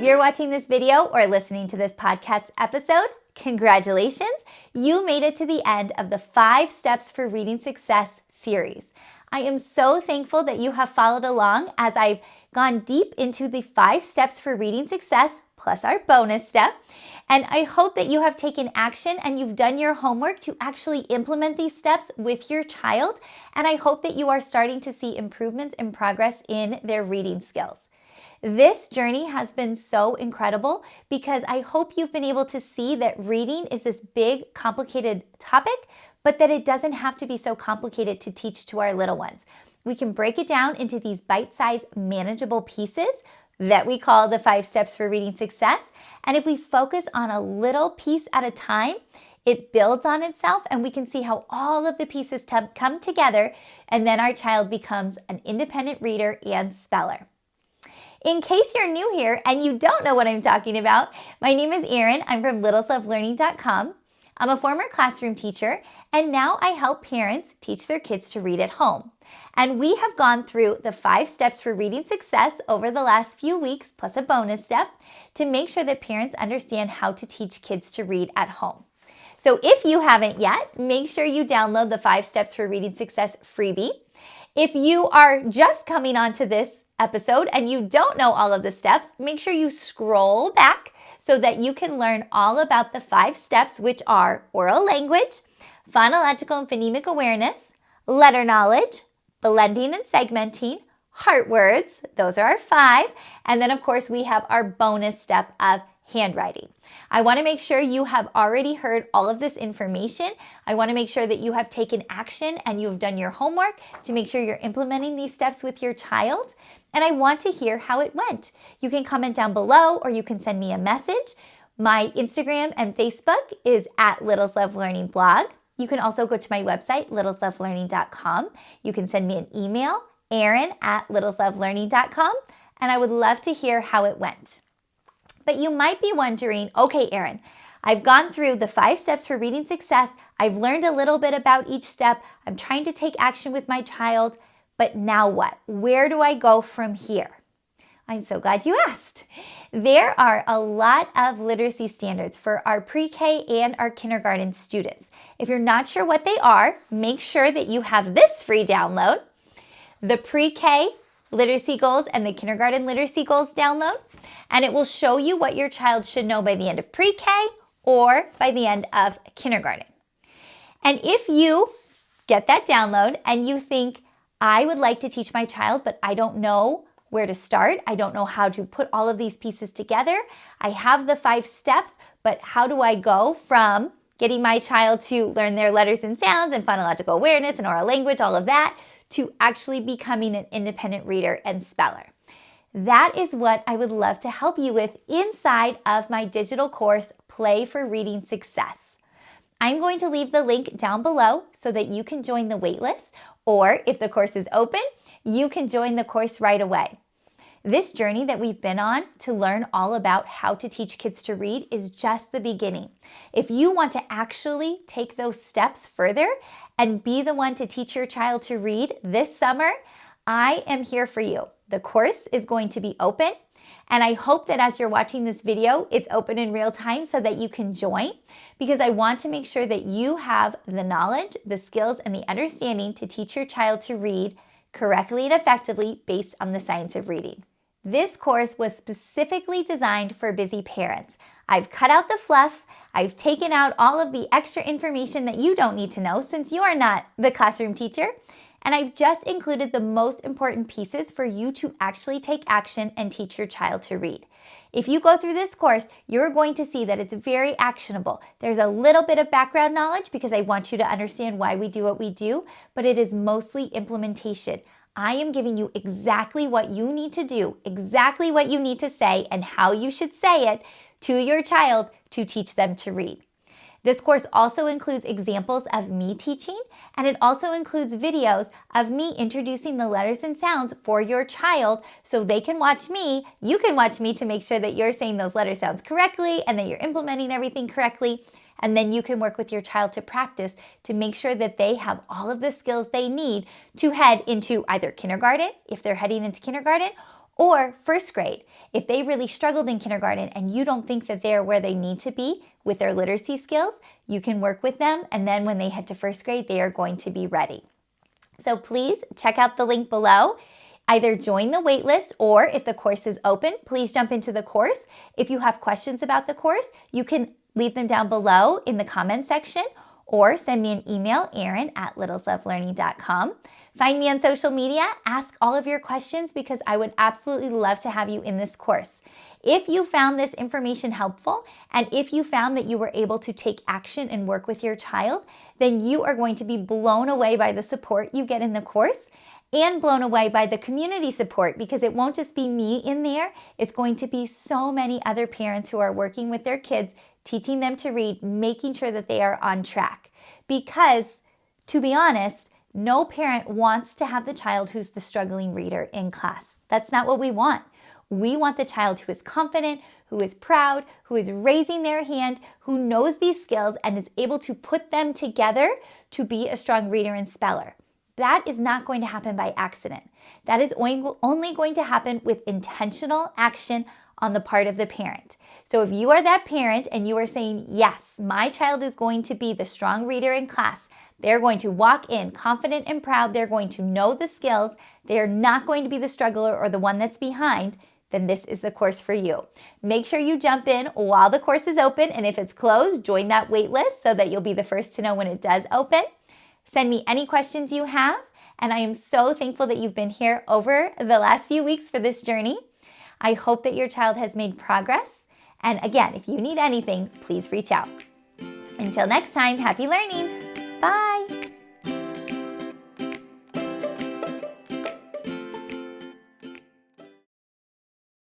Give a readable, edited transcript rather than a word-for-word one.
If you're watching this video or listening to this podcast episode, congratulations! You made it to the end of the 5 Steps for Reading Success series. I am so thankful that you have followed along as I've gone deep into the 5 steps for reading success plus our bonus step. And I hope that you have taken action and you've done your homework to actually implement these steps with your child. And I hope that you are starting to see improvements and progress in their reading skills. This journey has been so incredible because I hope you've been able to see that reading is this big, complicated topic, but that it doesn't have to be so complicated to teach to our little ones. We can break it down into these bite-sized, manageable pieces that we call the 5 Steps for Reading Success. And if we focus on a little piece at a time, it builds on itself and we can see how all of the pieces come together, and then our child becomes an independent reader and speller. In case you're new here and you don't know what I'm talking about, my name is Erin. I'm from littleslovelearning.com. I'm a former classroom teacher, and now I help parents teach their kids to read at home. And we have gone through the 5 steps for reading success over the last few weeks, plus a bonus step, to make sure that parents understand how to teach kids to read at home. So if you haven't yet, make sure you download the 5 Steps for Reading Success freebie. If you are just coming onto this episode and you don't know all of the steps, make sure you scroll back so that you can learn all about the 5 steps, which are oral language, phonological and phonemic awareness, letter knowledge, blending and segmenting, heart words, those are our 5, and then of course we have our bonus step of handwriting. I want to make sure you have already heard all of this information. I want to make sure that you have taken action and you've done your homework to make sure you're implementing these steps with your child. And I want to hear how it went. You can comment down below or you can send me a message. My Instagram and Facebook is at Littles Love Learning blog. You can also go to my website, littleslovelearning.com. You can send me an email, Erin@littleslovelearning.com, and I would love to hear how it went. But you might be wondering, okay, Erin, I've gone through the 5 steps for reading success. I've learned a little bit about each step. I'm trying to take action with my child, but now what? Where do I go from here? I'm so glad you asked. There are a lot of literacy standards for our pre-K and our kindergarten students. If you're not sure what they are, make sure that you have this free download, the pre-K literacy goals and the kindergarten literacy goals download, and it will show you what your child should know by the end of pre-K or by the end of kindergarten. And if you get that download and you think, I would like to teach my child, but I don't know where to start. I don't know how to put all of these pieces together. I have the 5 steps, but how do I go from getting my child to learn their letters and sounds and phonological awareness and oral language, all of that, to actually becoming an independent reader and speller? That is what I would love to help you with inside of my digital course, Play for Reading Success. I'm going to leave the link down below so that you can join the waitlist, or if the course is open, you can join the course right away. This journey that we've been on to learn all about how to teach kids to read is just the beginning. If you want to actually take those steps further and be the one to teach your child to read this summer, I am here for you. The course is going to be open, and I hope that as you're watching this video, it's open in real time so that you can join, because I want to make sure that you have the knowledge, the skills, and the understanding to teach your child to read correctly and effectively based on the science of reading. This course was specifically designed for busy parents. I've cut out the fluff. I've taken out all of the extra information that you don't need to know since you are not the classroom teacher. And I've just included the most important pieces for you to actually take action and teach your child to read. If you go through this course, you're going to see that it's very actionable. There's a little bit of background knowledge because I want you to understand why we do what we do, but it is mostly implementation. I am giving you exactly what you need to do, exactly what you need to say, and how you should say it to your child to teach them to read. This course also includes examples of me teaching, and it also includes videos of me introducing the letters and sounds for your child so they can watch me, you can watch me to make sure that you're saying those letter sounds correctly and that you're implementing everything correctly. And then you can work with your child to practice to make sure that they have all of the skills they need to head into either kindergarten, if they're heading into kindergarten, Or first grade, if they really struggled in kindergarten and you don't think that they're where they need to be with their literacy skills, you can work with them, and then when they head to first grade, they are going to be ready. So please check out the link below. Either join the waitlist, or if the course is open, please jump into the course. If you have questions about the course, you can leave them down below in the comment section, or send me an email, erin@littleslovelearning.com. Find me on social media, ask all of your questions, because I would absolutely love to have you in this course. If you found this information helpful, and if you found that you were able to take action and work with your child, then you are going to be blown away by the support you get in the course, and blown away by the community support, because it won't just be me in there. It's going to be so many other parents who are working with their kids, teaching them to read, making sure that they are on track. Because, to be honest, no parent wants to have the child who's the struggling reader in class. That's not what we want. We want the child who is confident, who is proud, who is raising their hand, who knows these skills and is able to put them together to be a strong reader and speller. That is not going to happen by accident. That is only going to happen with intentional action on the part of the parent. So if you are that parent and you are saying, yes, my child is going to be the strong reader in class, they're going to walk in confident and proud, they're going to know the skills, they are not going to be the struggler or the one that's behind, then this is the course for you. Make sure you jump in while the course is open, and if it's closed, join that wait list so that you'll be the first to know when it does open. Send me any questions you have, and I am so thankful that you've been here over the last few weeks for this journey. I hope that your child has made progress, and again, if you need anything, please reach out. Until next time, happy learning. Bye.